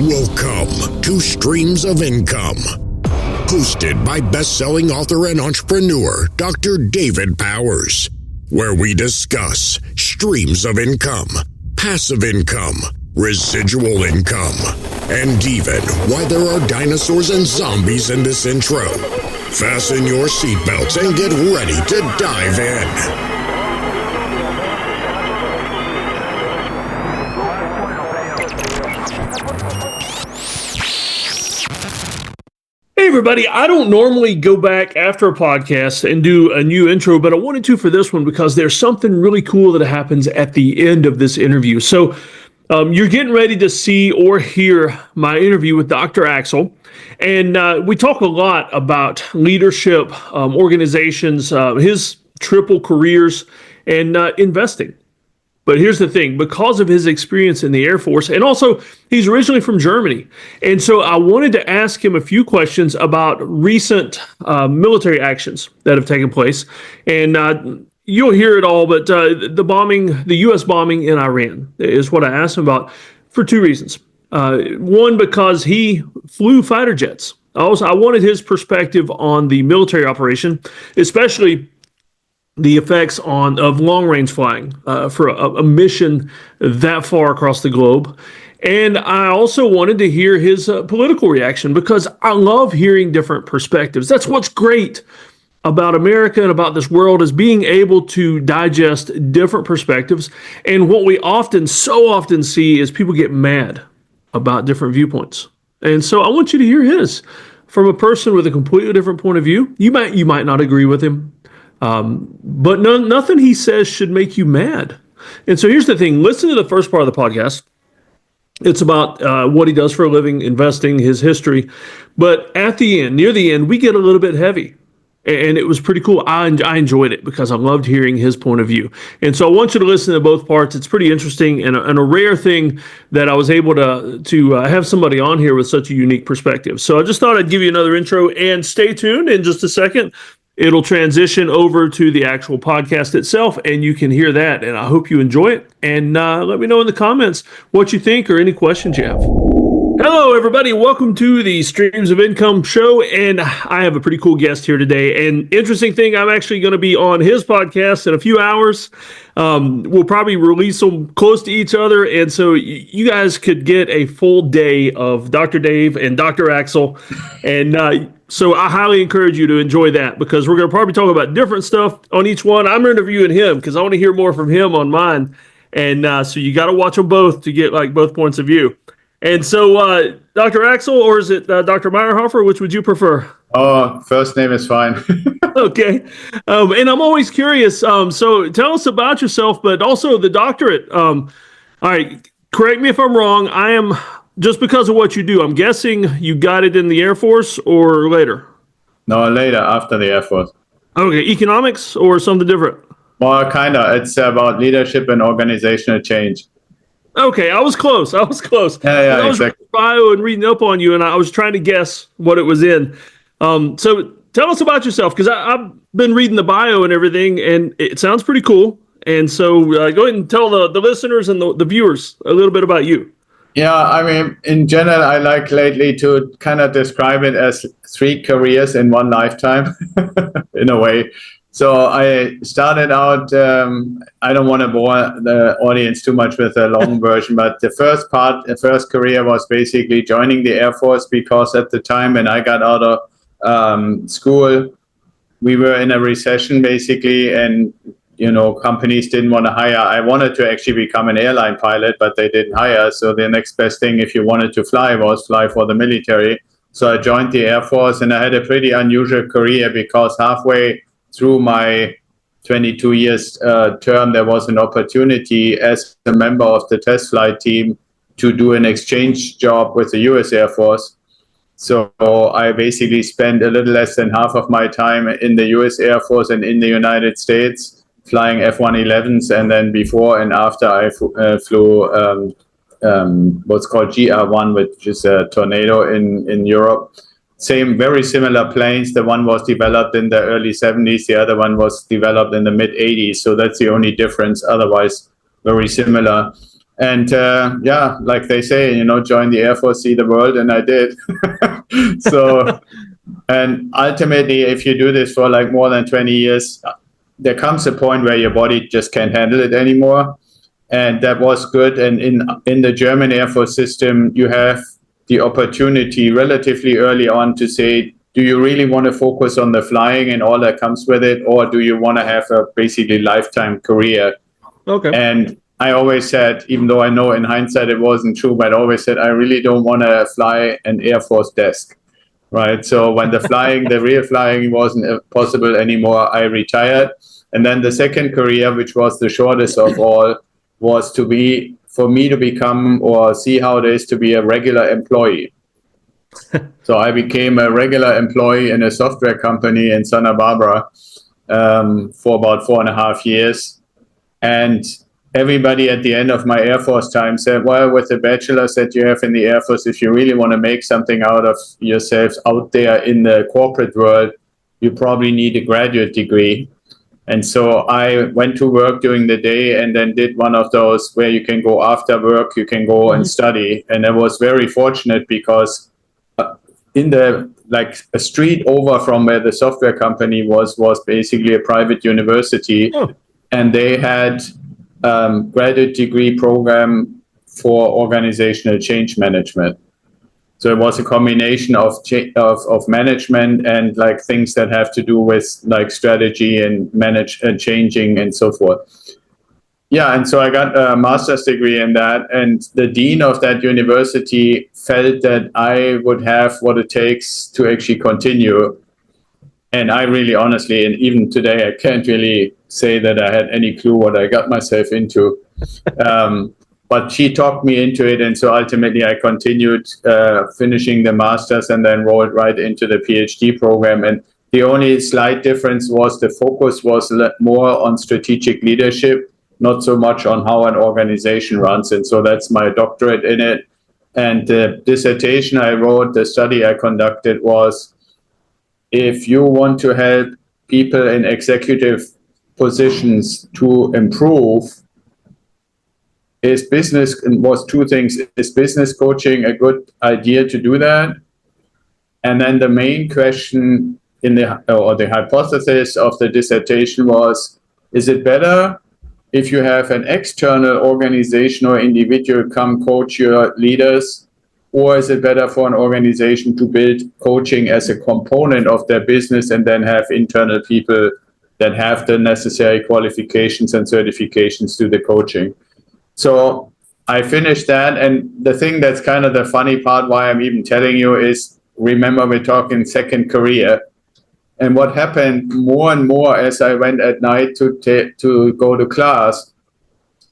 Welcome to Streams of Income, hosted by best-selling author and entrepreneur Dr. David Powers, where we discuss streams of income, passive income, residual income, and even why there are dinosaurs and zombies in this intro. Fasten your seatbelts and get ready to dive in. Hey everybody, I don't normally go back after a podcast and do a new intro, but I wanted to for this one because there's something really cool that happens at the end of this interview. So you're getting ready to see or hear my interview with Dr. Axel. And we talk a lot about leadership, organizations, his triple careers, and investing. But here's the thing, because of his experience in the Air Force, and also he's originally from Germany. And so I wanted to ask him a few questions about recent military actions that have taken place. And you'll hear it all, but the U.S. bombing in Iran is what I asked him about for two reasons. One, because he flew fighter jets. Also, I wanted his perspective on the military operation, especially the effects of long-range flying for a mission that far across the globe. And I also wanted to hear his political reaction because I love hearing different perspectives. That's what's great about America and about this world, is being able to digest different perspectives. And what we so often see is people get mad about different viewpoints. And so I want you to hear his from a person with a completely different point of view. You might not agree with him. But nothing he says should make you mad. And so here's the thing. Listen to the first part of the podcast. It's about what he does for a living, investing, his history. But at the end, near the end, we get a little bit heavy. And it was pretty cool. I enjoyed it because I loved hearing his point of view. And so I want you to listen to both parts. It's pretty interesting and a rare thing that I was able to have somebody on here with such a unique perspective. So I just thought I'd give you another intro, and stay tuned in just a second. It'll transition over to the actual podcast itself, and you can hear that. And I hope you enjoy it. And let me know in the comments what you think or any questions you have. Hello, everybody. Welcome to the Streams of Income show. And I have a pretty cool guest here today. And interesting thing, I'm actually going to be on his podcast in a few hours. We'll probably release them close to each other. And so you guys could get a full day of Dr. Dave and Dr. Axel. And so I highly encourage you to enjoy that, because we're going to probably talk about different stuff on each one. I'm interviewing him because I want to hear more from him on mine. And so you got to watch them both to get like both points of view. And so Dr. Axel, or is it Dr. Meierhoefer? Which would you prefer? Oh, first name is fine. Okay. And I'm always curious. So tell us about yourself, but also the doctorate. All right. Correct me if I'm wrong. Just because of what you do, I'm guessing you got it in the Air Force or later? No, later, after the Air Force. Okay. Economics or something different? Well, kind of. It's about leadership and organizational change. Okay, I was close. Yeah, I was exactly. reading bio and reading up on you, and I was trying to guess what it was in. So tell us about yourself, because I've been reading the bio and everything, and it sounds pretty cool. And so go ahead and tell the listeners and the viewers a little bit about you. Yeah, I mean, in general, I like lately to kind of describe it as 3 careers in one lifetime, in a way. So I started out, I don't want to bore the audience too much with the long version, but the first career was basically joining the Air Force, because at the time when I got out of school, we were in a recession basically, and companies didn't want to hire. I wanted to actually become an airline pilot, but they didn't hire. So the next best thing, if you wanted to fly, was fly for the military. So I joined the Air Force, and I had a pretty unusual career, because halfway through my 22 years term, there was an opportunity as a member of the test flight team to do an exchange job with the US Air Force. So I basically spent a little less than half of my time in the US Air Force and in the United States, flying F-111s, and then before and after I flew what's called GR1, which is a Tornado in Europe. Very similar planes. The one was developed in the early 70s. The other one was developed in the mid 80s. So that's the only difference. Otherwise, very similar. And like they say, join the Air Force, see the world, and I did. So, and ultimately, if you do this for like more than 20 years, there comes a point where your body just can't handle it anymore. And that was good. And in the German Air Force system, you have the opportunity relatively early on to say, do you really want to focus on the flying and all that comes with it, or do you want to have a basically lifetime career? Okay. And I always said, even though I know in hindsight it wasn't true, but I always said I really don't want to fly an Air Force desk, right? So when the real flying wasn't possible anymore, I retired. And then the second career, which was the shortest of all, was for me to become or see how it is to be a regular employee. So I became a regular employee in a software company in Santa Barbara for about 4.5 years. And everybody at the end of my Air Force time said, well, with the bachelor's that you have in the Air Force, if you really want to make something out of yourselves out there in the corporate world, you probably need a graduate degree. And so I went to work during the day and then did one of those where you can go after work, you can go and study. And I was very fortunate because in the like a street over from where the software company was basically a private university. Oh. And they had graduate degree program for organizational change management. So it was a combination of management and like things that have to do with like strategy and changing and so forth. Yeah, and so I got a master's degree in that, and the dean of that university felt that I would have what it takes to actually continue. And I really honestly, and even today, I can't really say that I had any clue what I got myself into. But she talked me into it. And so ultimately, I continued finishing the master's and then rolled right into the PhD program. And the only slight difference was the focus was more on strategic leadership, not so much on how an organization runs. And so that's my doctorate in it. And the dissertation I wrote, the study I conducted was, if you want to help people in executive positions to improve, is business coaching a good idea to do that? And then the main question the hypothesis of the dissertation was, is it better if you have an external organization or individual come coach your leaders, or is it better for an organization to build coaching as a component of their business and then have internal people that have the necessary qualifications and certifications to the coaching? So I finished that. And the thing that's kind of the funny part why I'm even telling you is, remember we're talking second career. And what happened more and more as I went at night to go to class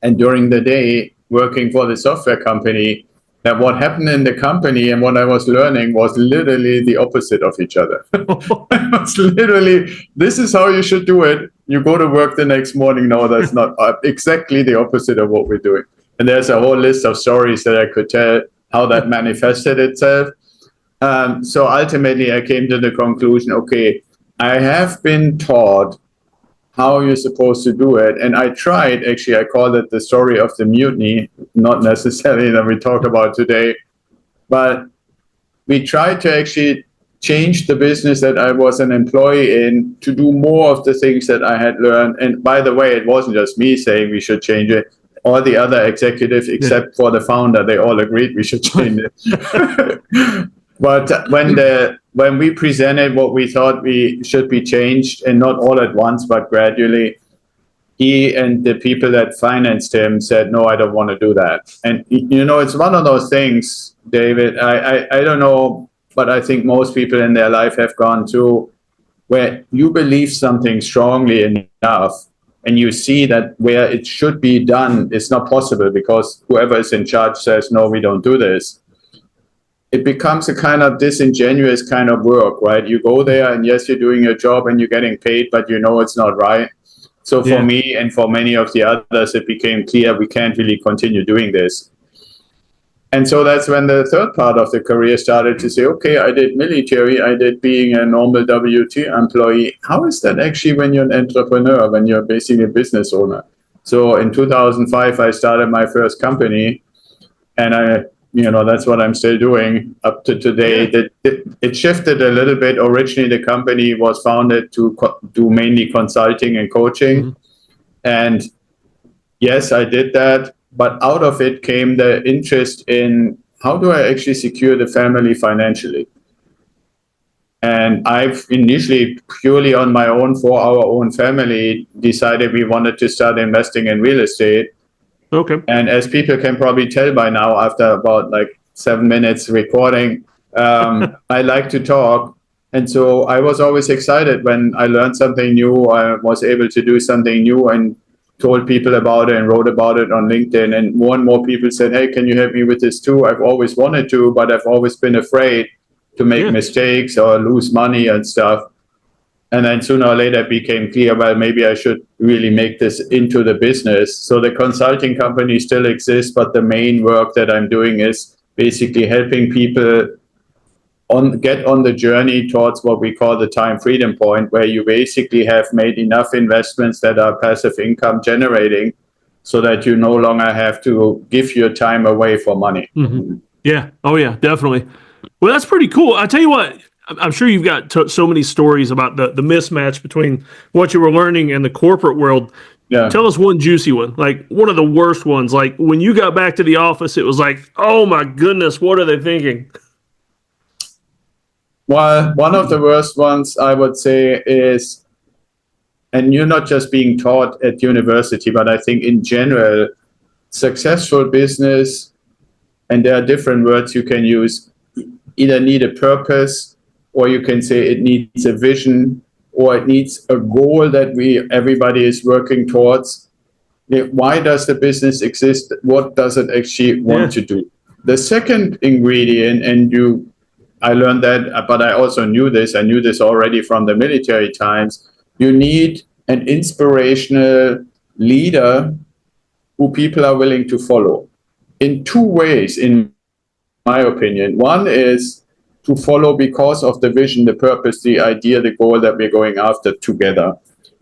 and during the day working for the software company, that what happened in the company and what I was learning was literally the opposite of each other. It was literally, this is how you should do it. You go to work the next morning. No, that's not exactly the opposite of what we're doing. And there's a whole list of stories that I could tell how that manifested itself. So ultimately, I came to the conclusion, okay, I have been taught how you're supposed to do it. And I tried, actually, I called it the story of the mutiny, not necessarily that we talk about today, but we tried to actually change the business that I was an employee in to do more of the things that I had learned. And by the way, it wasn't just me saying we should change it. All the other executives, except for the founder, they all agreed we should change it. But when we presented what we thought we should be changed, and not all at once, but gradually, he and the people that financed him said, no, I don't want to do that. And, it's one of those things, David, I don't know, but I think most people in their life have gone through where you believe something strongly enough and you see that where it should be done, it's not possible because whoever is in charge says, no, we don't do this. It becomes a kind of disingenuous kind of work, right? You go there and yes, you're doing your job and you're getting paid, but it's not right. So for me and for many of the others, it became clear we can't really continue doing this. And so that's when the third part of the career started to say, okay, I did military, I did being a normal WT employee. How is that actually when you're an entrepreneur, when you're basically a business owner? So in 2005, I started my first company, and that's what I'm still doing up to today. It shifted a little bit. Originally, the company was founded to do mainly consulting and coaching. And yes, I did that. But out of it came the interest in how do I actually secure the family financially? And I've initially, purely on my own, for our own family, decided we wanted to start investing in real estate. Okay. And as people can probably tell by now, after about 7 minutes recording, I like to talk. And so I was always excited when I learned something new. I was able to do something new and told people about it and wrote about it on LinkedIn. And more people said, hey, can you help me with this too? I've always wanted to, but I've always been afraid to make mistakes or lose money and stuff. And then sooner or later it became clear, well, maybe I should really make this into the business. So the consulting company still exists, but the main work that I'm doing is basically helping people get on the journey towards what we call the time freedom point, where you basically have made enough investments that are passive income generating so that you no longer have to give your time away for money. Mm-hmm. Yeah. Oh, yeah, definitely. Well, that's pretty cool. I tell you what, I'm sure you've got so many stories about the mismatch between what you were learning and the corporate world. Yeah. Tell us one juicy one, like one of the worst ones. Like when you got back to the office, it was like, oh my goodness, what are they thinking? Well, one of the worst ones I would say is, and you're not just being taught at university, but I think in general, successful business, and there are different words you can use, either need a purpose, or you can say it needs a vision, or it needs a goal that everybody is working towards. Why does the business exist? What does it actually want to do? The second ingredient, and I learned that, but I also knew this. I knew this already from the military times. You need an inspirational leader who people are willing to follow in two ways, in my opinion. One is to follow because of the vision, the purpose, the idea, the goal that we're going after together.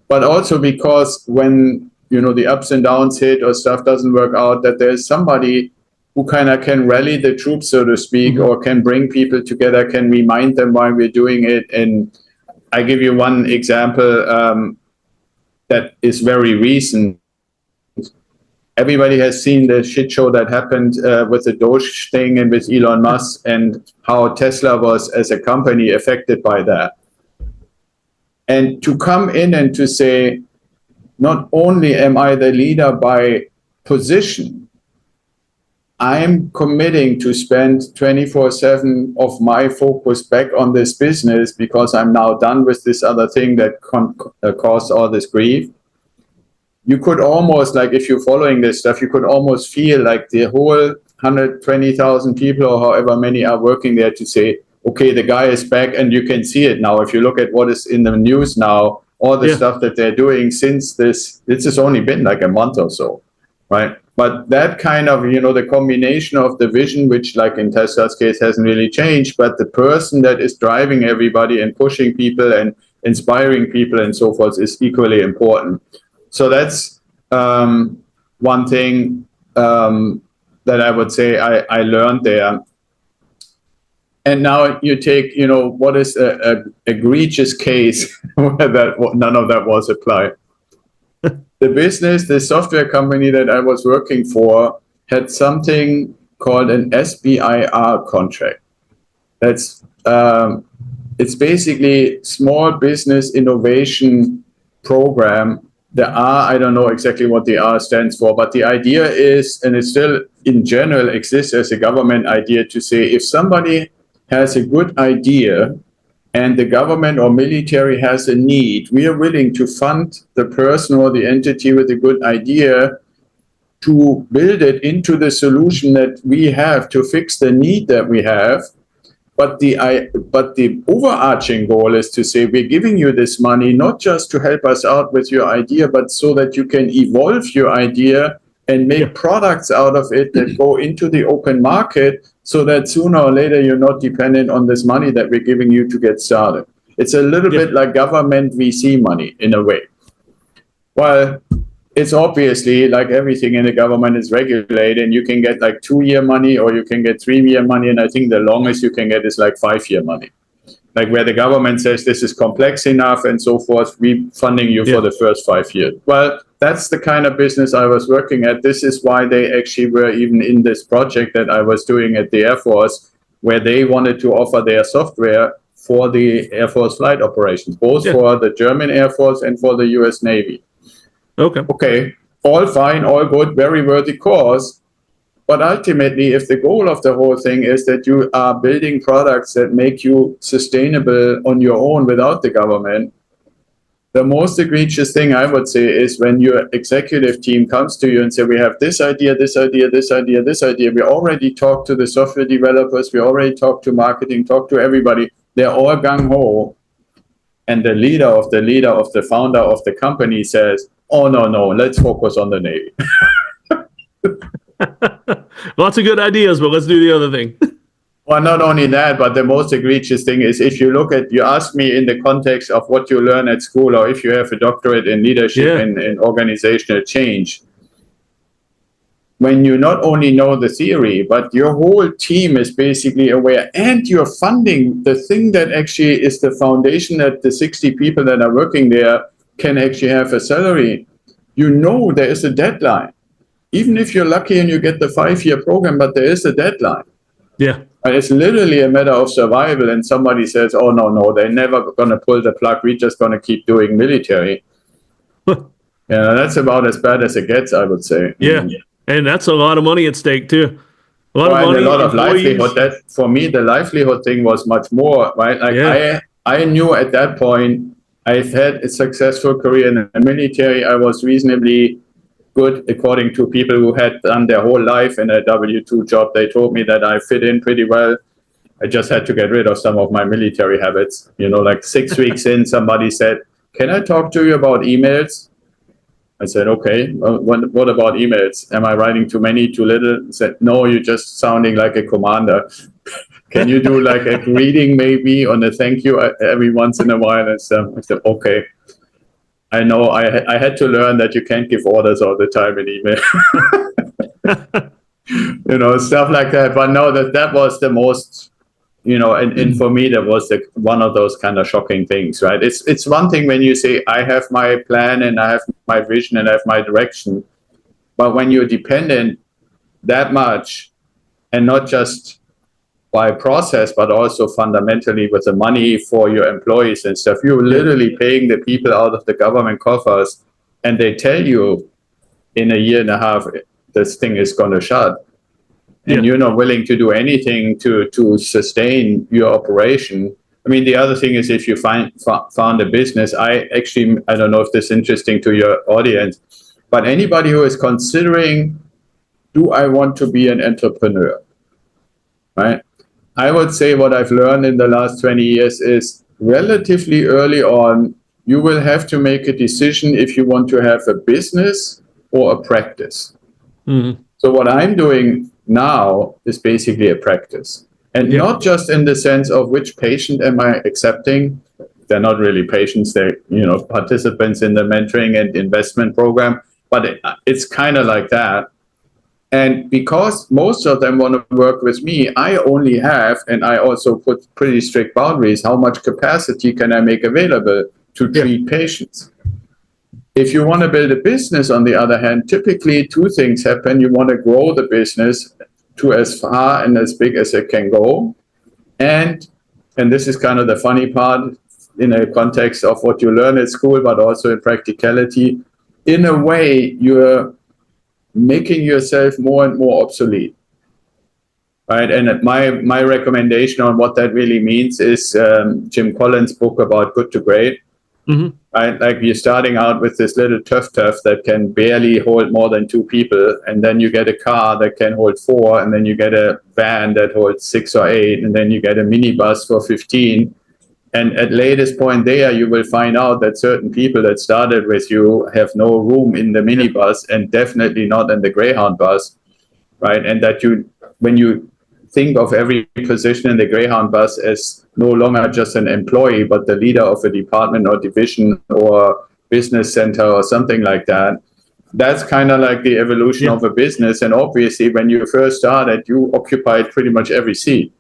But also because when, the ups and downs hit or stuff doesn't work out, that there's somebody who kind of can rally the troops, so to speak, or can bring people together, can remind them why we're doing it. And I give you one example that is very recent. Everybody has seen the shit show that happened with the Doge thing and with Elon Musk, and how Tesla was, as a company, affected by that. And to come in and to say, not only am I the leader by position, I'm committing to spend 24/7 of my focus back on this business because I'm now done with this other thing that caused all this grief. You could almost, if you're following this stuff, you could almost feel like the whole 120,000 people or however many are working there to say, okay, the guy is back, and you can see it now. If you look at what is in the news now, all the stuff that they're doing since this has only been like a month or so, right? But that kind of, the combination of the vision, which like in Tesla's case hasn't really changed, but the person that is driving everybody and pushing people and inspiring people and so forth is equally important. So that's one thing that I would say I learned there. And now you take, what is a egregious case where none of that was applied. The software company that I was working for had something called an SBIR contract. That's it's basically small business innovation program. The R, I don't know exactly what the R stands for, but the idea is, and it still in general exists as a government idea, to say if somebody has a good idea and the government or military has a need, we are willing to fund the person or the entity with a good idea to build it into the solution that we have to fix the need that we have. But the overarching goal is to say, we're giving you this money not just to help us out with your idea, but so that you can evolve your idea and make products out of it that go into the open market, so that sooner or later you're not dependent on this money that we're giving you to get started. It's a little bit like government VC money in a way. Well, it's obviously like everything in the government is regulated, and you can get like 2-year money or you can get 3-year money. And I think the longest you can get is like 5-year money, like where the government says this is complex enough and so forth, we funding you for the first 5 years. Well, that's the kind of business I was working at. This is why they actually were even in this project that I was doing at the Air Force, where they wanted to offer their software for the Air Force flight operations, both for the German Air Force and for the US Navy. Okay, all fine, all good, very worthy cause. But ultimately, if the goal of the whole thing is that you are building products that make you sustainable on your own without the government, the most egregious thing I would say is when your executive team comes to you and say, we have this idea, this idea, this idea, this idea. We already talked to the software developers. We already talked to marketing, talked to everybody. They're all gung-ho. And the leader of the founder of the company says, oh, no, let's focus on the Navy. Lots of good ideas, but let's do the other thing. Well, not only that, but the most egregious thing is if you ask me in the context of what you learn at school, or if you have a doctorate in leadership and organizational change, when you not only know the theory, but your whole team is basically aware, and you're funding the thing that actually is the foundation that the 60 people that are working there can actually have a salary, there is a deadline. Even if you're lucky and you get the 5-year program, but there is a deadline. Yeah. And it's literally a matter of survival. And somebody says, oh, no, they're never going to pull the plug. We're just going to keep doing military. That's about as bad as it gets, I would say. Yeah. And that's a lot of money at stake, too. A lot of money. And a lot of livelihood. For me, the livelihood thing was much more, right? Like I knew at that point, I've had a successful career in the military. I was reasonably good, according to people who had done their whole life in a W-2 job. They told me that I fit in pretty well. I just had to get rid of some of my military habits. Like 6 weeks in, somebody said, can I talk to you about emails? I said, okay, what about emails? Am I writing too many, too little? I said, no, you're just sounding like a commander. Can you do like a greeting maybe on a thank you every once in a while? And so I said, okay. I know I had to learn that you can't give orders all the time in email. Stuff like that. But no, that was the most, and for me, that was one of those kind of shocking things, right? It's one thing when you say, I have my plan and I have my vision and I have my direction. But when you're dependent that much, and not just by process, but also fundamentally with the money for your employees and stuff, you're literally paying the people out of the government coffers, and they tell you in a year and a half, this thing is going to shut. And you're not willing to do anything to sustain your operation. I mean, the other thing is if you found a business, I don't know if this is interesting to your audience, but anybody who is considering, do I want to be an entrepreneur, right? I would say what I've learned in the last 20 years is relatively early on, you will have to make a decision if you want to have a business or a practice. Mm-hmm. So what I'm doing now is basically a practice. And not just in the sense of which patient am I accepting. They're not really patients, they're participants in the mentoring and investment program, but it's kind of like that. And because most of them want to work with me, I only have, and I also put pretty strict boundaries, how much capacity can I make available to treat patients. If you want to build a business, on the other hand, typically 2 things happen. You want to grow the business to as far and as big as it can go. And this is kind of the funny part in a context of what you learn at school, but also in practicality. In a way, you're making yourself more and more obsolete, right? And my recommendation on what that really means is Jim Collins' book about Good to Great. Mm-hmm. Right? Like you're starting out with this little tuff that can barely hold more than 2 people, and then you get a car that can hold 4, and then you get a van that holds 6 or 8, and then you get a minibus for 15. And at latest point there, you will find out that certain people that started with you have no room in the minibus, and definitely not in the Greyhound bus, right? And that when you think of every position in the Greyhound bus as no longer just an employee, but the leader of a department or division or business center or something like that, that's kind of like the evolution of a business. And obviously, when you first started, you occupied pretty much every seat.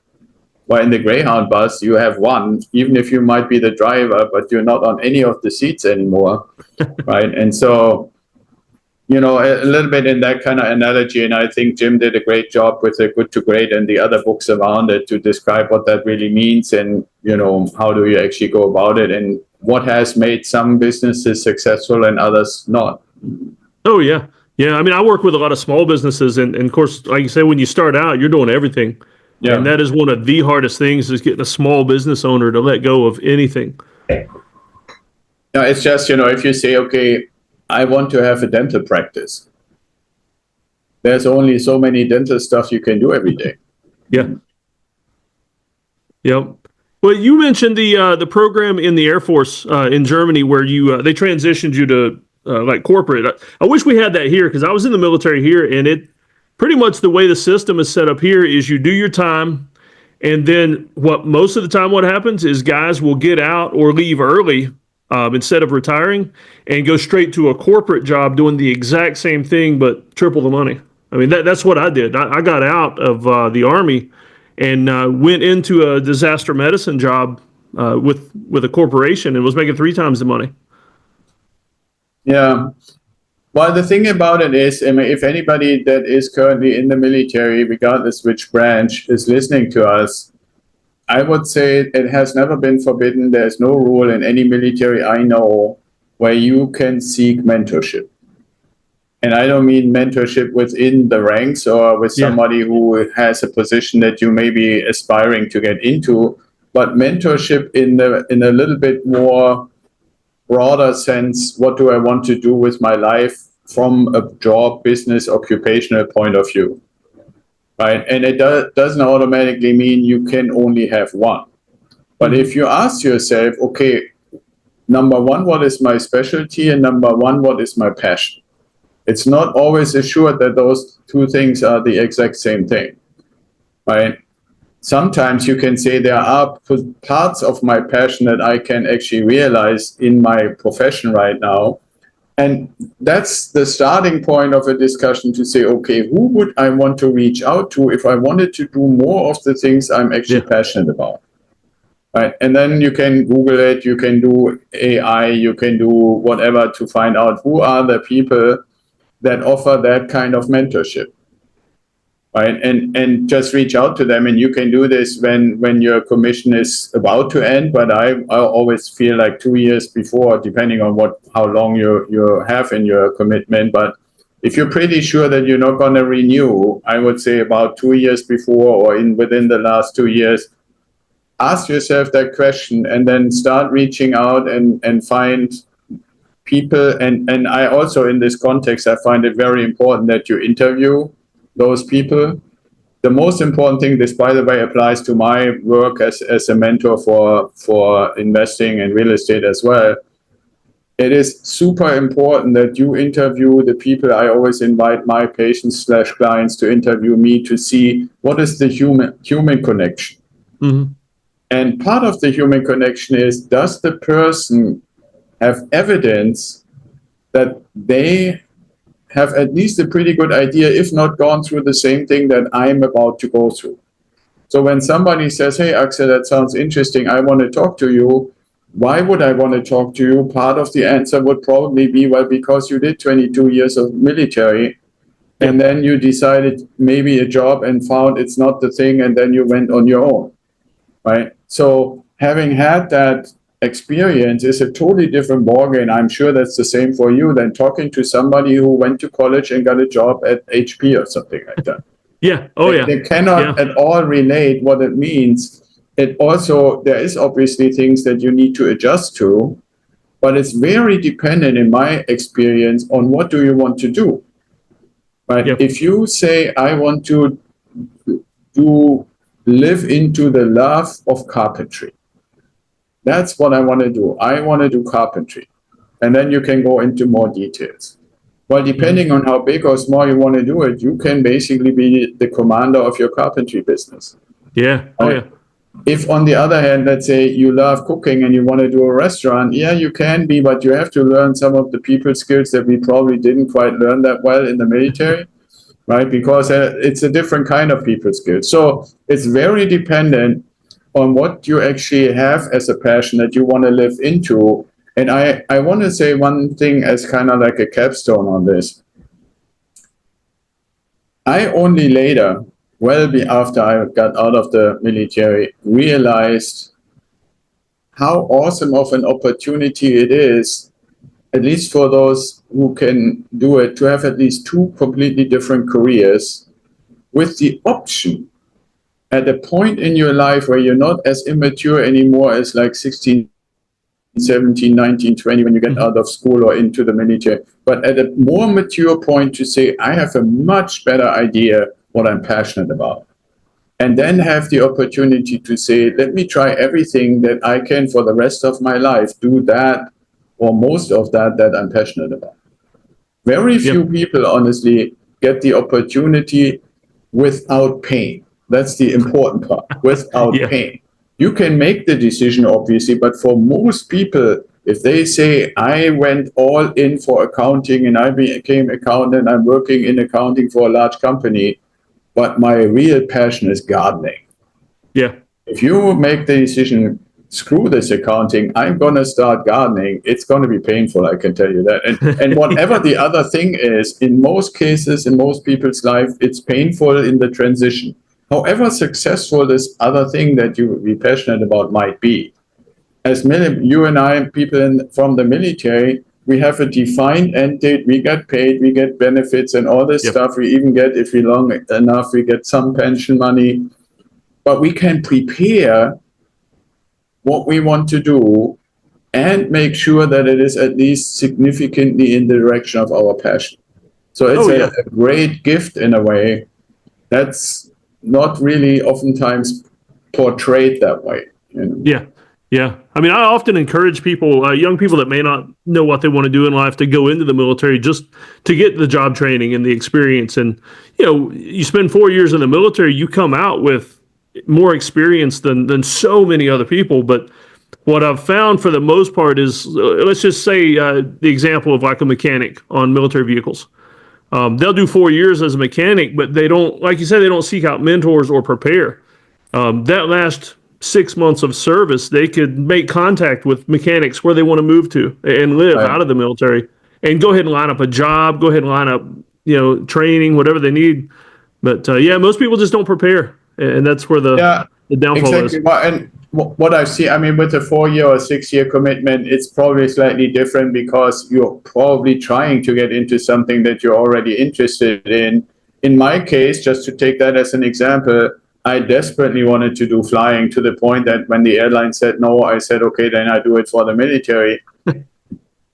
While in the Greyhound bus, you have one, even if you might be the driver, but you're not on any of the seats anymore, right? And so, you know, a little bit in that kind of analogy, and I think Jim did a great job with the Good to Great and the other books around it to describe what that really means and, you know, how do you actually go about it and what has made some businesses successful and others not. Oh, yeah. Yeah. I mean, I work with a lot of small businesses. And of course, like you say, when you start out, you're doing everything. Yeah. And that is one of the hardest things is getting a small business owner to let go of anything. Yeah, it's just, you know, if you say, okay, I want to have a dental practice, there's only so many dental stuff you can do every day. Yeah. Yep. Well, you mentioned the program in the Air Force in Germany where you they transitioned you to like corporate. I wish we had that here because I was in the military here, and it pretty much the way the system is set up here is you do your time, and then most of the time what happens is guys will get out or leave early instead of retiring and go straight to a corporate job doing the exact same thing but triple the money. I mean that's what I did. I got out of the Army and went into a disaster medicine job with a corporation and was making 3 times the money. Yeah. Well, the thing about it is, I mean, if anybody that is currently in the military, regardless which branch, is listening to us, I would say it has never been forbidden. There's no rule in any military I know where you can seek mentorship. And I don't mean mentorship within the ranks or with somebody who has a position that you may be aspiring to get into, but mentorship in a little bit more broader sense. What do I want to do with my life from a job, business, occupational point of view, right? And it doesn't automatically mean you can only have one. But if you ask yourself, okay, number one, what is my specialty? And number one, what is my passion? It's not always assured that those two things are the exact same thing, right? Sometimes you can say there are parts of my passion that I can actually realize in my profession right now. And that's the starting point of a discussion to say, okay, who would I want to reach out to if I wanted to do more of the things I'm actually passionate about? Right. And then you can Google it, you can do AI, you can do whatever to find out who are the people that offer that kind of mentorship. Right. And just reach out to them. And you can do this when your commission is about to end. But I always feel like 2 years before, depending on how long you have in your commitment. But if you're pretty sure that you're not going to renew, I would say about 2 years before or within the last 2 years, ask yourself that question and then start reaching out and find people. And I also, in this context, I find it very important that you interview those people. The most important thing, this, by the way, applies to my work as a mentor for investing in real estate as well. It is super important that you interview the people. I always invite my patients/clients to interview me to see what is the human connection. Mm-hmm. And part of the human connection is, does the person have evidence that they have at least a pretty good idea, if not gone through the same thing that I'm about to go through? So when somebody says, hey, Axel, that sounds interesting, I want to talk to you. Why would I want to talk to you? Part of the answer would probably be, well, because you did 22 years of military, and then you decided maybe a job and found it's not the thing, and then you went on your own, right? So having had that experience is a totally different ballgame. I'm sure that's the same for you than talking to somebody who went to college and got a job at HP or something like that. They cannot at all relate what it means. It also, there is obviously things that you need to adjust to, but it's very dependent, in my experience, on what do you want to do, right? If you say, I want to live into the love of carpentry, that's what I want to do. I want to do carpentry. And then you can go into more details. Well, depending on how big or small you want to do it, you can basically be the commander of your carpentry business. Yeah. If on the other hand, let's say you love cooking and you want to do a restaurant, yeah, you can be, but you have to learn some of the people skills that we probably didn't quite learn that well in the military, right? Because it's a different kind of people skill. So it's very dependent on what you actually have as a passion that you want to live into. And I want to say one thing as kind of like a capstone on this. I only later, after I got out of the military, realized how awesome of an opportunity it is, at least for those who can do it, to have at least two completely different careers with the option at a point in your life where you're not as immature anymore as like 16, 17, 19, 20 when you get out of school or into the military, but at a more mature point to say, I have a much better idea what I'm passionate about. And then have the opportunity to say, let me try everything that I can for the rest of my life, do that or most of that I'm passionate about. Very few people, honestly, get the opportunity without pain. That's the important part, without pain. You can make the decision, obviously, but for most people, if they say, I went all in for accounting and I became accountant, I'm working in accounting for a large company, but my real passion is gardening. Yeah. If you make the decision, screw this accounting, I'm going to start gardening, it's going to be painful, I can tell you that. And whatever the other thing is, in most cases, in most people's life, it's painful in the transition. However successful this other thing that you would be passionate about might be. As you and I, people from the military, we have a defined end date, we get paid, we get benefits and all this stuff. We even get, if we long enough, we get some pension money. But we can prepare what we want to do and make sure that it is at least significantly in the direction of our passion. So it's a great gift in a way. That's not really oftentimes portrayed that way. You know? Yeah. I mean, I often encourage people, young people that may not know what they want to do in life, to go into the military just to get the job training and the experience. And, you spend 4 years in the military, you come out with more experience than so many other people. But what I've found for the most part is, let's just say the example of like a mechanic on military vehicles. They'll do 4 years as a mechanic, but they don't, like you said, they don't seek out mentors or prepare. That last 6 months of service, they could make contact with mechanics where they want to move to and live out of the military, and go ahead and line up a job, go ahead and line up, training, whatever they need. But most people just don't prepare, and that's where the downfall is. Well, and what I see, I mean, with a 4 year or 6 year commitment, it's probably slightly different because you're probably trying to get into something that you're already interested in. In my case, just to take that as an example, I desperately wanted to do flying, to the point that when the airline said no, I said, okay, then I do it for the military.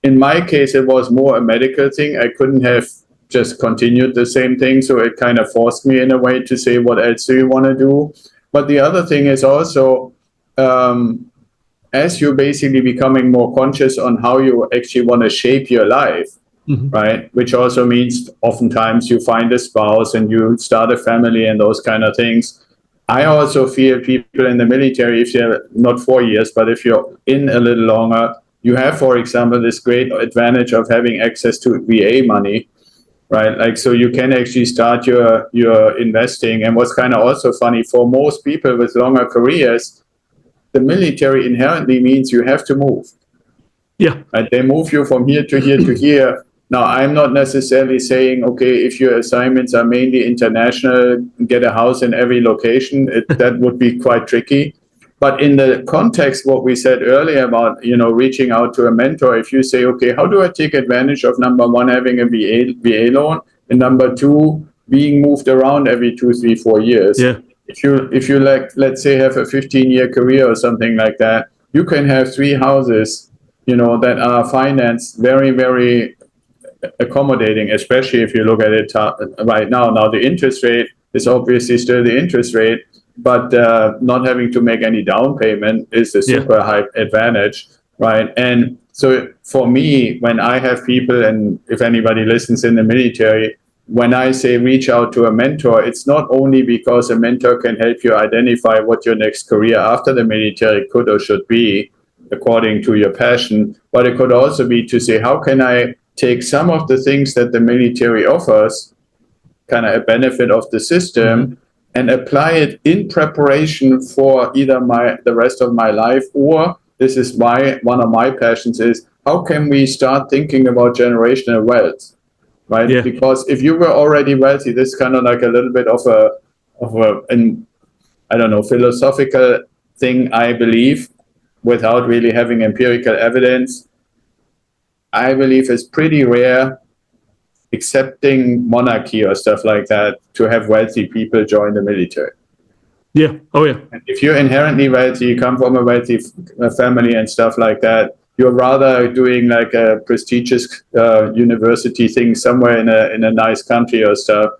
In my case, it was more a medical thing. I couldn't have just continued the same thing. So it kind of forced me in a way to say, what else do you want to do? But the other thing is also, as you're basically becoming more conscious on how you actually want to shape your life, right? Which also means oftentimes you find a spouse and you start a family and those kind of things. I also feel people in the military, if you're not 4 years, but if you're in a little longer, you have, for example, this great advantage of having access to VA money, right? Like, so you can actually start your investing. And what's kind of also funny, for most people with longer careers, the military inherently means you have to move. Yeah. Right? They move you from here to here to here. Now, I'm not necessarily saying, okay, if your assignments are mainly international, get a house in every location, that would be quite tricky. But in the context, what we said earlier about, reaching out to a mentor, if you say, okay, how do I take advantage of, number one, having a VA loan, and number two, being moved around every 2, 3, 4 years. Yeah. If you like, let's say, have a 15-year career or something like that, you can have 3 houses, that are financed very, very accommodating, especially if you look at it right now. Now, the interest rate is obviously still the interest rate, but not having to make any down payment is a super high advantage, right? And so for me, when I have people, and if anybody listens in the military, when I say reach out to a mentor, it's not only because a mentor can help you identify what your next career after the military could or should be, according to your passion, but it could also be to say, how can I take some of the things that the military offers, kind of a benefit of the system, and apply it in preparation for either the rest of my life, or this is why one of my passions is, how can we start thinking about generational wealth, right? Yeah. Because if you were already wealthy, this is kind of like a little bit of an I don't know, philosophical thing, I believe, without really having empirical evidence. I believe it's pretty rare, accepting monarchy or stuff like that, to have wealthy people join the military. Yeah. Oh, yeah. And if you're inherently wealthy, you come from a wealthy family and stuff like that, you're rather doing like a prestigious university thing somewhere in a nice country or stuff.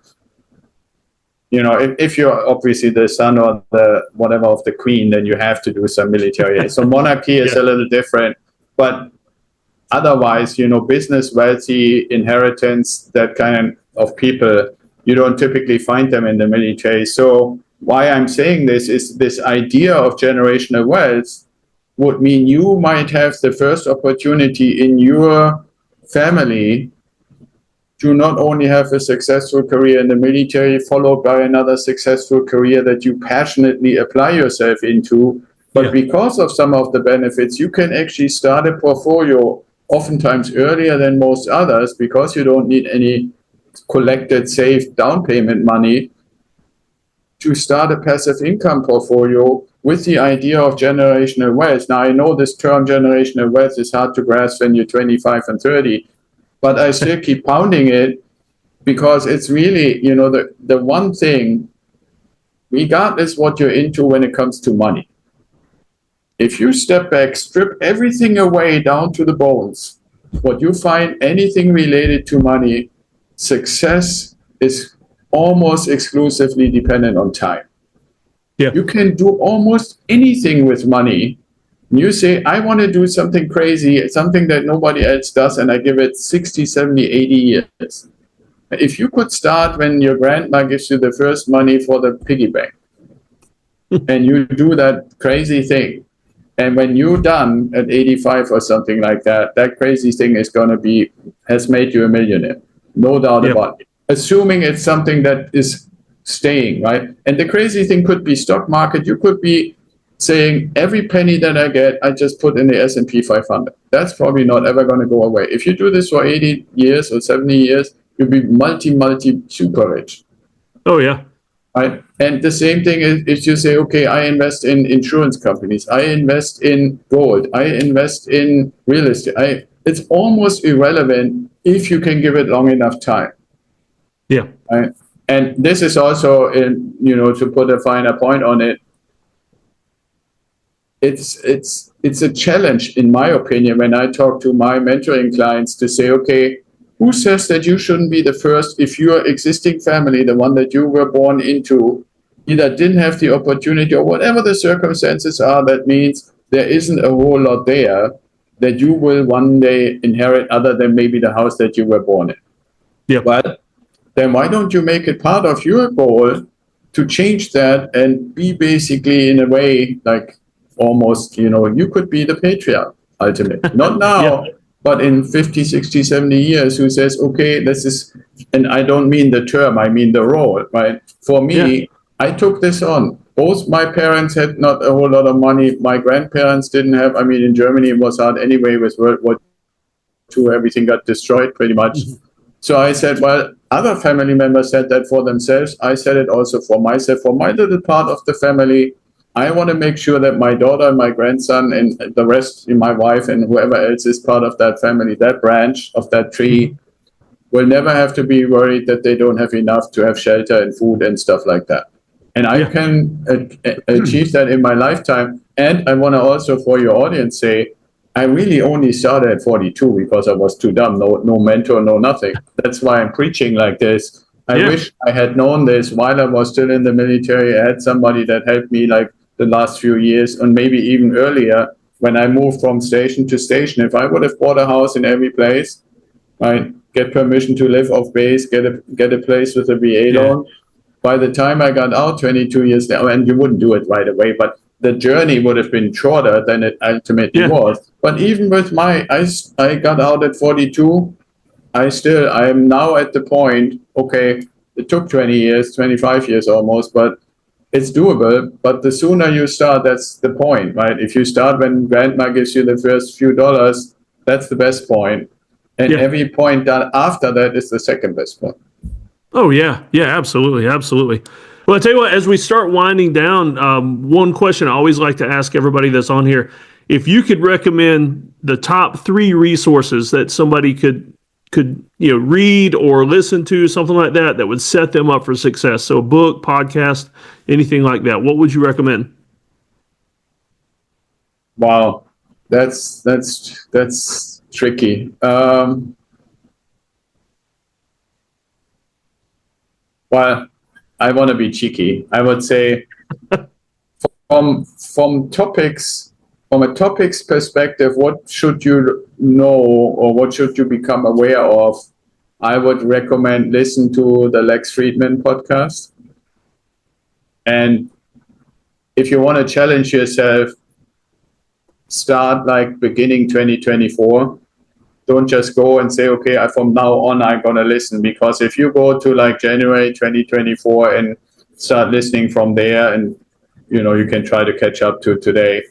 You know, if you're obviously the son or the whatever of the queen, then you have to do some military. So monarchy is a little different, but otherwise, you know, business, wealthy, inheritance, that kind of people, you don't typically find them in the military. So why I'm saying this is this idea of generational wealth would mean you might have the first opportunity in your family to not only have a successful career in the military, followed by another successful career that you passionately apply yourself into, but because of some of the benefits, you can actually start a portfolio oftentimes earlier than most others, because you don't need any collected, saved down payment money to start a passive income portfolio with the idea of generational wealth. Now, I know this term generational wealth is hard to grasp when you're 25 and 30, but I still keep pounding it, because it's really, you know, the one thing, regardless what you're into when it comes to money, if you step back, strip everything away down to the bones, what you find anything related to money, success is almost exclusively dependent on time. Yeah. You can do almost anything with money. You say, I want to do something crazy, something that nobody else does, and I give it 60, 70, 80 years. If you could start when your grandma gives you the first money for the piggy bank, and you do that crazy thing, and when you're done at 85 or something like that, that crazy thing has made you a millionaire. No doubt about it. Assuming it's something that is staying, right? And the crazy thing could be stock market. You could be saying, every penny that I get, I just put in the S&P 500. That's probably not ever going to go away. If you do this for 80 years or 70 years, you'll be multi super rich. Oh, yeah. Right? And the same thing is if you say, okay, I invest in insurance companies, I invest in gold, I invest in real estate. It's almost irrelevant if you can give it long enough time. Yeah. Right? And this is also, to put a finer point on it, it's a challenge, in my opinion, when I talk to my mentoring clients to say, okay, who says that you shouldn't be the first if your existing family, the one that you were born into, either didn't have the opportunity or whatever the circumstances are, that means there isn't a whole lot there that you will one day inherit other than maybe the house that you were born in. Yeah. Well, then why don't you make it part of your goal to change that and be basically, in a way, like almost, you could be the patriarch, ultimately. Not now, but in 50, 60, 70 years, who says, okay, this is, and I don't mean the term, I mean the role, right? For me, I took this on. Both my parents had not a whole lot of money. My grandparents didn't have, in Germany it was hard anyway with World War II, everything got destroyed pretty much. Mm-hmm. So I said, well, other family members said that for themselves. I said it also for myself, for my little part of the family. I want to make sure that my daughter, my grandson, and the rest, my wife, and whoever else is part of that family, that branch of that tree, will never have to be worried that they don't have enough to have shelter and food and stuff like that. And I can achieve that in my lifetime. And I want to also, for your audience, say, I really only started at 42 because I was too dumb. No mentor, no nothing. That's why I'm preaching like this. I wish I had known this while I was still in the military. I had somebody that helped me like the last few years, and maybe even earlier when I moved from station to station. If I would have bought a house in every place, right, get permission to live off base, get a place with a VA loan. By the time I got out 22 years later, and you wouldn't do it right away, but the journey would have been shorter than it ultimately was. But even with I got out at 42. I am now at the point, okay, it took 20 years, 25 years almost, but it's doable. But the sooner you start, that's the point, right? If you start when grandma gives you the first few dollars, that's the best point. And every point that after that is the second best point. Oh, yeah. Yeah, absolutely. Absolutely. Well, I tell you what, as we start winding down, one question I always like to ask everybody that's on here, if you could recommend the top 3 resources that somebody could read or listen to, something like that, that would set them up for success. So a book, podcast, anything like that. What would you recommend? Wow, that's tricky. Well, I want to be cheeky. I would say from a topics perspective, what should you know or what should you become aware of? I would recommend listen to the Lex Fridman podcast. And if you want to challenge yourself, start like beginning 2024. Don't just go and say, okay, from now on, I'm going to listen. Because if you go to like January 2024 and start listening from there, and you can try to catch up to today,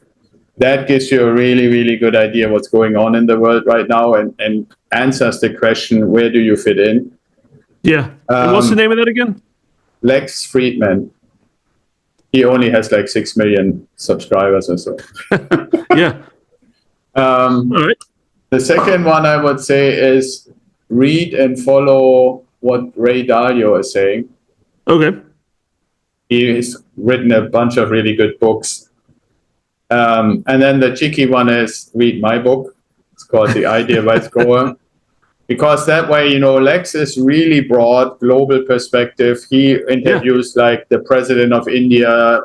that gives you a really, really good idea what's going on in the world right now, and answers the question, where do you fit in? Yeah. And what's the name of that again? Lex Fridman. He only has like 6 million subscribers or so. Yeah. All right. The second one I would say is read and follow what Ray Dalio is saying. Okay. He's written a bunch of really good books. And then the cheeky one is read my book. It's called The Idea-Wise Grower. Because that way, Lex is really broad, global perspective. He interviews like the president of India,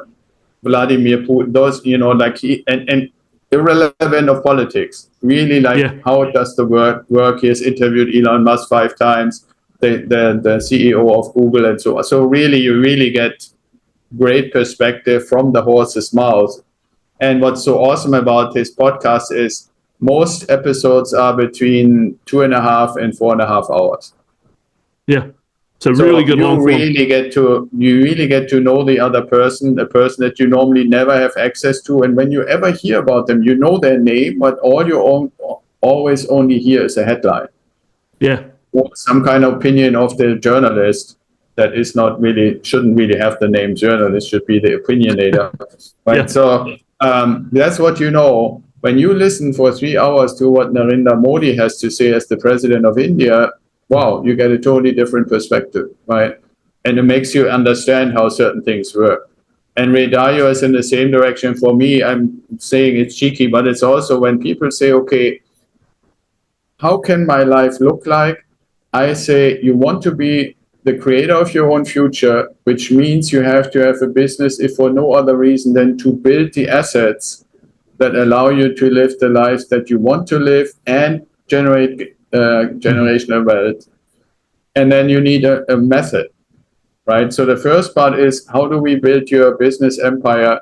Vladimir Putin, those, and irrelevant of politics. Really how does the work? He has interviewed Elon Musk 5 times, the CEO of Google and so on. So really, you really get great perspective from the horse's mouth. And what's so awesome about his podcast is most episodes are between 2.5 and 4.5 hours. Yeah. So really good long form. You really get to know the other person, the person that you normally never have access to. And when you ever hear about them, you know their name, but all you always only hear is a headline. Yeah. Or some kind of opinion of the journalist that is shouldn't really have the name journalist, should be the opinionator. Right. Yeah. So that's what you know. When you listen for 3 hours to what Narendra Modi has to say as the president of India, wow, you get a totally different perspective, right? And it makes you understand how certain things work. And Ray Dalio is in the same direction for me. I'm saying it's cheeky, but it's also when people say, okay, how can my life look like? I say, you want to be the creator of your own future, which means you have to have a business, if for no other reason than to build the assets that allow you to live the life that you want to live and generate generational wealth. And then you need a method, right? So the first part is, how do we build your business empire,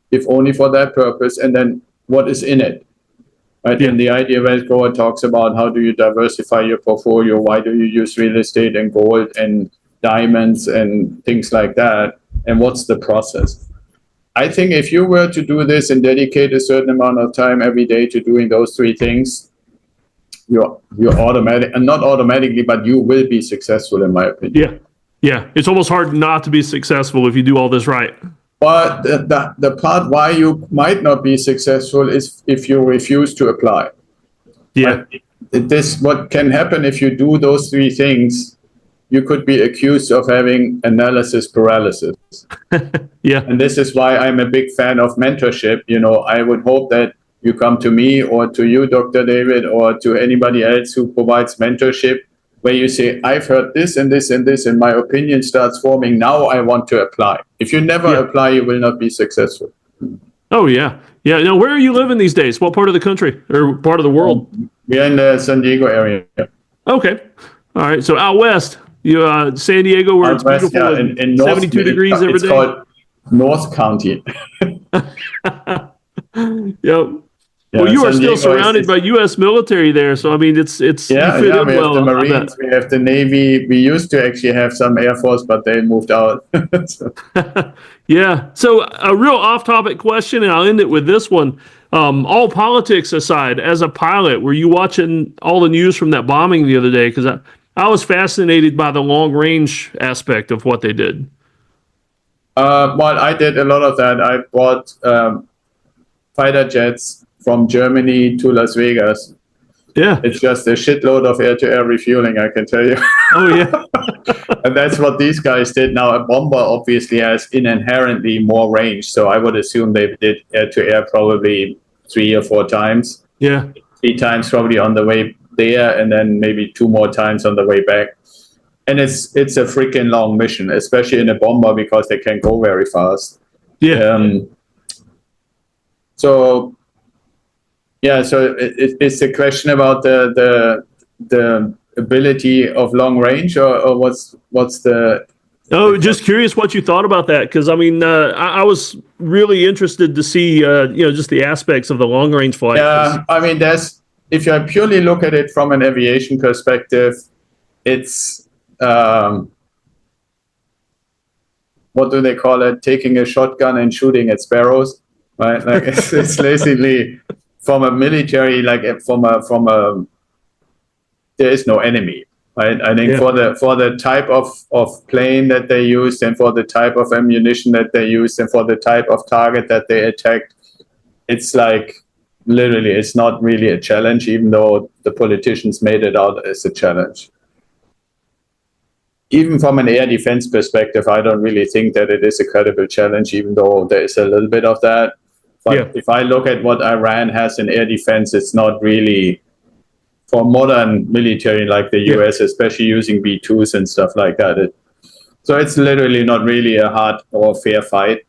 if only for that purpose? And then what is in it, right? Yeah. And the Idea-Wise Grower talks about how do you diversify your portfolio? Why do you use real estate and gold and diamonds and things like that? And what's the process? I think if you were to do this and dedicate a certain amount of time every day to doing those 3 things, you're automatic, and not automatically, but you will be successful, in my opinion. Yeah. It's almost hard not to be successful if you do all this right. But the part why you might not be successful is if you refuse to apply. Yeah. What can happen if you do those 3 things, you could be accused of having analysis paralysis. Yeah. And this is why I'm a big fan of mentorship. I would hope that you come to me or to you, Dr. David, or to anybody else who provides mentorship, where you say, I've heard this and this and this, and my opinion starts forming. Now I want to apply. If you never apply, you will not be successful. Oh, yeah. Yeah. Now, where are you living these days? What part of the country or part of the world? We are in the San Diego area. Okay. All right. So out west, San Diego, where it's West, beautiful yeah, and in North, 72 degrees every it's day. called North County. Yep. Yeah, Well, you are San still Diego surrounded by U.S. military there, so I mean, it's you fit yeah. in We have the well. I bet. Marines, we have the Navy. We used to actually have some Air Force, but they moved out. So, Yeah. So a real off-topic question, and I'll end it with this one. All politics aside, as a pilot, were you watching all the news from that bombing the other day? Because I was fascinated by the long-range aspect of what they did. well, I did a lot of that. I bought fighter jets from Germany to Las Vegas. Yeah. It's just a shitload of air-to-air refueling, I can tell you. Oh yeah. And that's what these guys did. Now, a bomber obviously has inherently more range, so I would assume they did air-to-air probably 3 or 4 times. Yeah. 3 times probably on the way there, and then maybe 2 more times on the way back. And it's a freaking long mission, especially in a bomber, because they can go very fast. Yeah. So it's a question about the ability of long range, or what's the Oh, just curious what you thought about that, because I mean, I was really interested to see, just the aspects of the long range flight. Yeah, I mean, if you purely look at it from an aviation perspective, it's what do they call it? Taking a shotgun and shooting at sparrows, right? Like it's basically from a military, like from a there is no enemy. Right? I think for the type of plane that they used, and for the type of ammunition that they used, and for the type of target that they attacked, it's like literally it's not really a challenge, even though the politicians made it out as a challenge. Even from an air defense perspective, I don't really think that it is a credible challenge, even though there is a little bit of that. But if I look at what Iran has in air defense, it's not really for modern military like the US, especially using B-2s and stuff like that. So it's literally not really a hard or fair fight.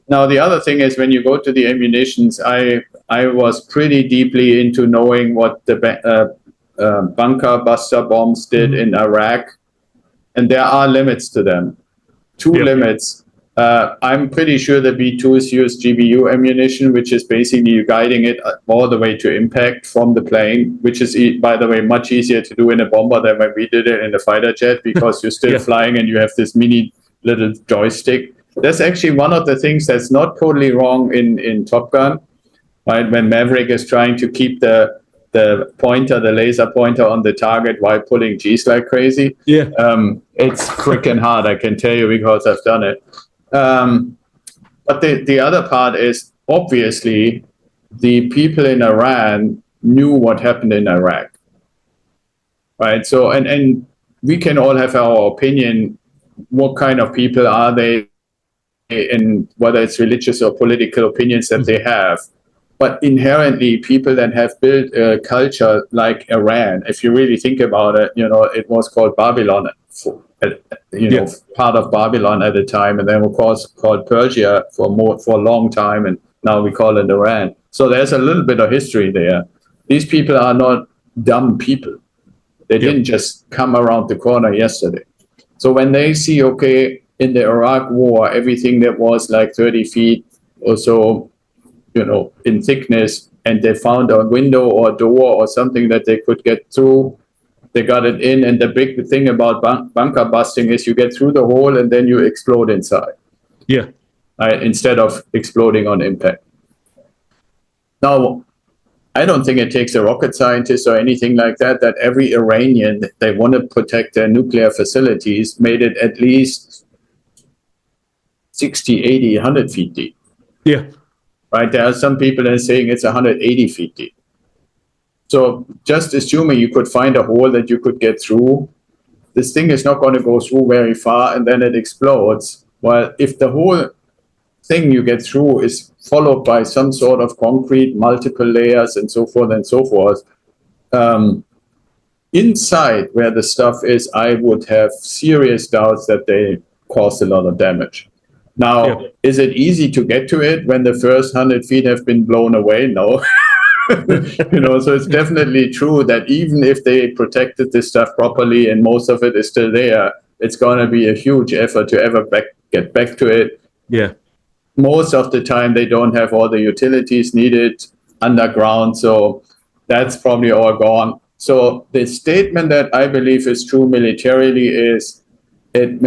Now, the other thing is, when you go to the ammunitions, I was pretty deeply into knowing what the bunker buster bombs did in Iraq, and there are limits to them. 2 limits. I'm pretty sure the B-2s use GBU ammunition, which is basically you guiding it all the way to impact from the plane, which is, by the way, much easier to do in a bomber than when we did it in a fighter jet, because you're still flying and you have this mini little joystick. That's actually one of the things that's not totally wrong in Top Gun, right? When Maverick is trying to keep the laser pointer on the target while pulling G's like crazy. It's freaking hard, I can tell you, because I've done it. But the other part is, obviously, the people in Iran knew what happened in Iraq, right? So, and we can all have our opinion. What kind of people are they, and whether it's religious or political opinions that they have. But inherently, people that have built a culture like Iran, if you really think about it, it was called Babylon, part of Babylon at the time, and then of course called Persia for a long time, and now we call it Iran. So there's a little bit of history there. These people are not dumb people. They didn't just come around the corner yesterday. So when they see, okay, in the Iraq war, everything that was like 30 feet or so, in thickness, and they found a window or a door or something that they could get through, they got it in. And the big thing about bunker busting is you get through the hole and then you explode inside. Right? Instead of exploding on impact. Now, I don't think it takes a rocket scientist or anything like that every Iranian, they want to protect their nuclear facilities, made it at least 60, 80, 100 feet deep. Right? There are some people that are saying it's 180 feet deep. So just assuming you could find a hole that you could get through, this thing is not going to go through very far and then it explodes. Well, if the whole thing you get through is followed by some sort of concrete, multiple layers and so forth, inside where the stuff is, I would have serious doubts that they cause a lot of damage. Now, is it easy to get to it when the first 100 feet have been blown away? No. So it's definitely true that even if they protected this stuff properly and most of it is still there, it's going to be a huge effort to ever get back to it. Yeah. Most of the time, they don't have all the utilities needed underground, so that's probably all gone. So the statement that I believe is true militarily is it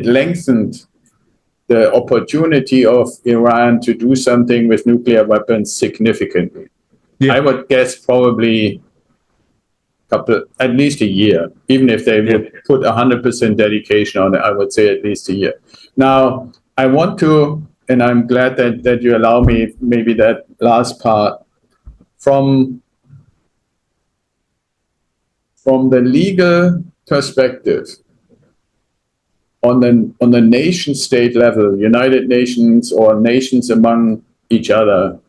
lengthened the opportunity of Iran to do something with nuclear weapons significantly. Yeah. I would guess probably at least a year. Even if they would put 100% dedication on it, I would say at least a year. Now, I want to, and I'm glad that you allow me maybe that last part, from the legal perspective, on the nation state level, United Nations or nations among each other,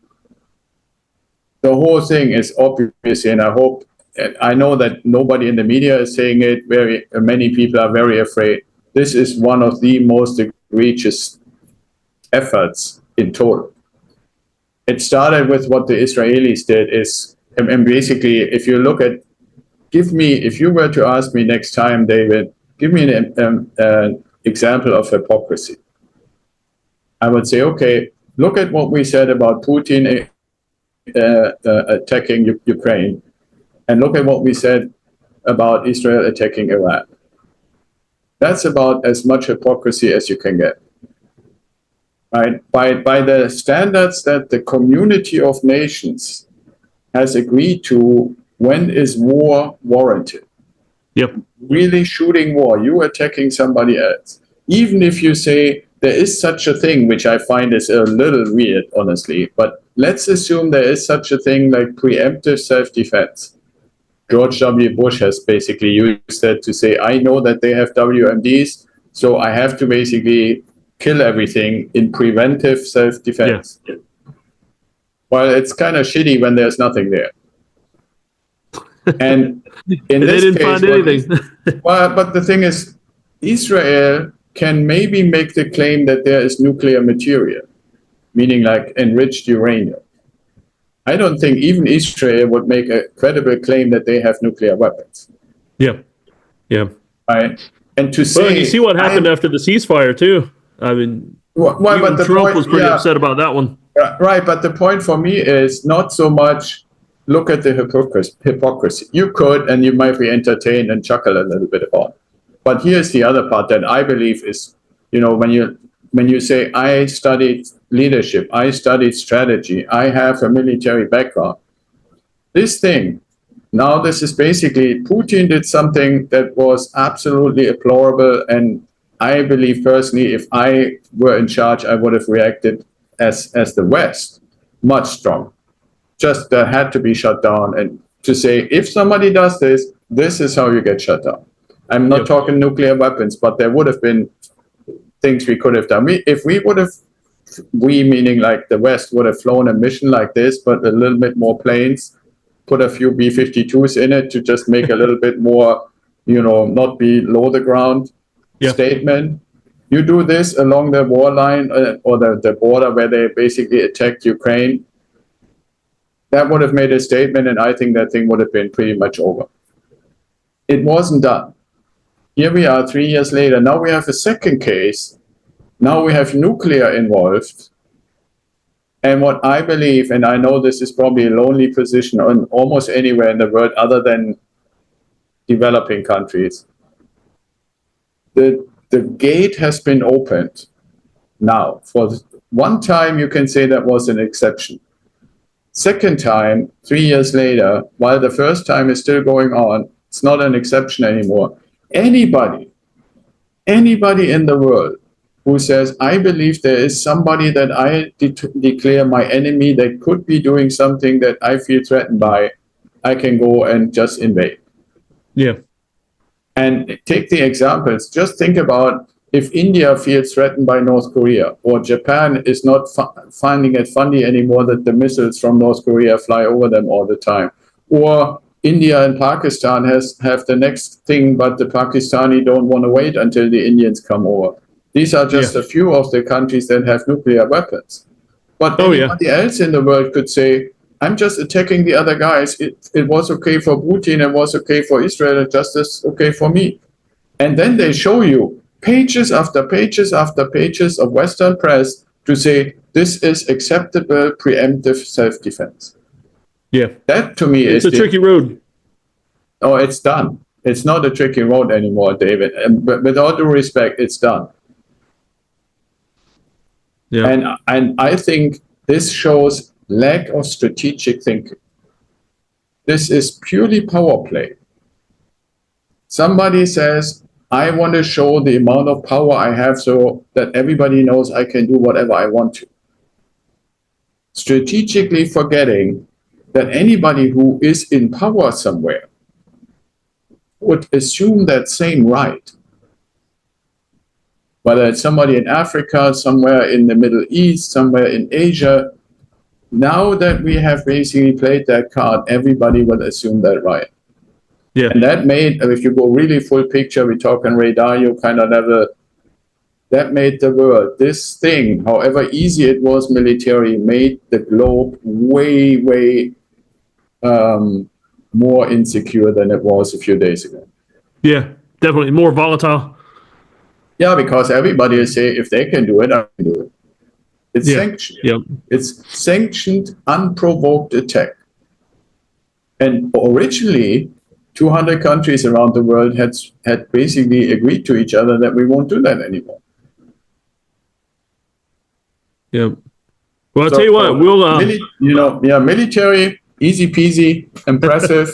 the whole thing is obvious, and I know that nobody in the media is saying it. Very many people are very afraid. This is one of the most egregious efforts in total. It started with what the Israelis did and basically, if you look at, if you were to ask me next time, David, give me an example of hypocrisy. I would say, okay, look at what we said about Putin attacking Ukraine, and look at what we said about Israel attacking Iran. That's about as much hypocrisy as you can get. Right? By the standards that the community of nations has agreed to, when is war warranted? Yep. Really shooting war, you attacking somebody else. Even if you say there is such a thing, which I find is a little weird, honestly, but let's assume there is such a thing like preemptive self-defense. George W. Bush has basically used that to say, I know that they have WMDs, so I have to basically kill everything in preventive self-defense. Yeah. Well, it's kind of shitty when there's nothing there. And in this they didn't case, find anything. But the thing is, Israel can maybe make the claim that there is nuclear material, meaning like enriched uranium. I don't think even Israel would make a credible claim that they have nuclear weapons. Yeah. Right. And to say, well, you see what happened after the ceasefire too. I mean, but Trump was pretty upset about that one. Right, but the point for me is not so much look at the hypocrisy. You could, and you might be entertained and chuckle a little bit about it. But here's the other part that I believe is, when you say, I studied leadership, I studied strategy, I have a military background. This is basically, Putin did something that was absolutely deplorable, and I believe personally, if I were in charge, I would have reacted as the West much stronger. Just that had to be shut down, and to say, if somebody does this, this is how you get shut down. I'm not talking nuclear weapons, but there would have been things we could have done. We meaning like the West would have flown a mission like this, but a little bit more planes, put a few B-52s in it to just make a little bit more, not be low the ground statement. You do this along the war line or the border where they basically attacked Ukraine. That would have made a statement, and I think that thing would have been pretty much over. It wasn't done. Here we are 3 years later. Now we have a second case. Now we have nuclear involved. And what I believe, and I know this is probably a lonely position on almost anywhere in the world other than developing countries, the gate has been opened now. For one time, you can say that was an exception. Second time, 3 years later, while the first time is still going on, it's not an exception anymore. Anybody in the world who says, I believe there is somebody that I declare my enemy that could be doing something that I feel threatened by, I can go and just invade. Yeah. And take the examples. Just think about if India feels threatened by North Korea, or Japan is not finding it funny anymore that the missiles from North Korea fly over them all the time, or India and Pakistan have the next thing, but the Pakistani don't want to wait until the Indians come over. These are just a few of the countries that have nuclear weapons. But Oh, yeah. anybody else in the world could say, I'm just attacking the other guys. It was okay for Putin, it was okay for Israel, just as okay for me. And then they show you pages after pages after pages of Western press to say this is acceptable preemptive self-defense. Yeah. That to me It's is a tricky road. Oh, it's done. It's not a tricky road anymore, David. But with all due respect, it's done. Yeah. And I think this shows lack of strategic thinking. This is purely power play. Somebody says, I want to show the amount of power I have so that everybody knows I can do whatever I want to. Strategically forgetting that anybody who is in power somewhere would assume that same right. Whether it's somebody in Africa, somewhere in the Middle East, somewhere in Asia, now that we have basically played that card, everybody will assume that right. Yeah. And that made, if you go really full picture, we talk on radar, you kind of level, that made the world, this thing, however easy it was military, made the globe way, way more insecure than it was a few days ago. Yeah, definitely more volatile. Yeah, because everybody is saying, if they can do it, I can do it. It's sanctioned. Yep. It's sanctioned, unprovoked attack. And originally, 200 countries around the world had basically agreed to each other that we won't do that anymore. Yep. Well, I'll tell you what, we'll military, easy peasy, impressive.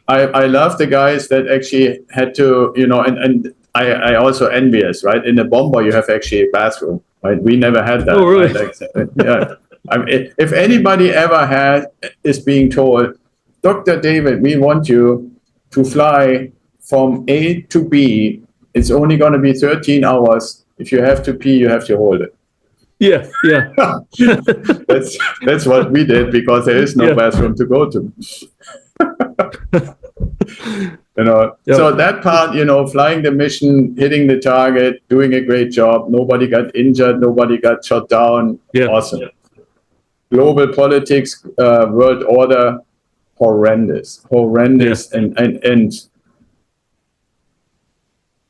I love the guys that actually had to, and I also envious, right? In the bomber, you have actually a bathroom, right? We never had that. Oh, really? Right? Yeah. I mean, if anybody ever is being told, Dr. David, we want you to fly from A to B. It's only going to be 13 hours. If you have to pee, you have to hold it. Yeah. That's what we did because there is no bathroom to go to. So that part, flying the mission, hitting the target, doing a great job. Nobody got injured. Nobody got shot down. Yeah. Awesome. Global politics, world order, horrendous, and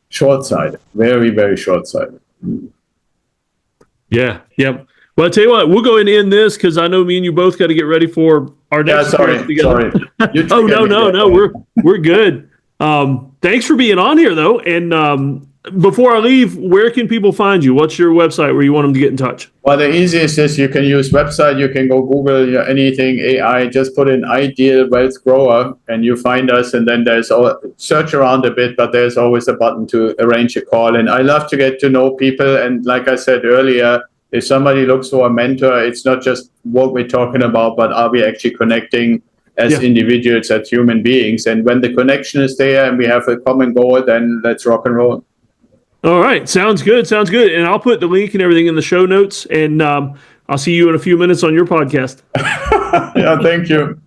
short-sighted, very, very short-sighted. Yeah. Yep. Well, I'll tell you what, we'll go ahead and end this because I know me and you both got to get ready for our next appearance together. Oh, no. We're good. Thanks for being on here, though. And before I leave, where can people find you? What's your website where you want them to get in touch? Well, the easiest is you can use website. You can go Google anything AI. Just put in Ideal Wealth Grower and you find us. And then search around a bit, but there's always a button to arrange a call. And I love to get to know people. And like I said earlier, if somebody looks for a mentor, it's not just what we're talking about, but are we actually connecting as individuals, as human beings? And when the connection is there and we have a common goal, then let's rock and roll. All right. Sounds good. And I'll put the link and everything in the show notes. And I'll see you in a few minutes on your podcast. Yeah, thank you.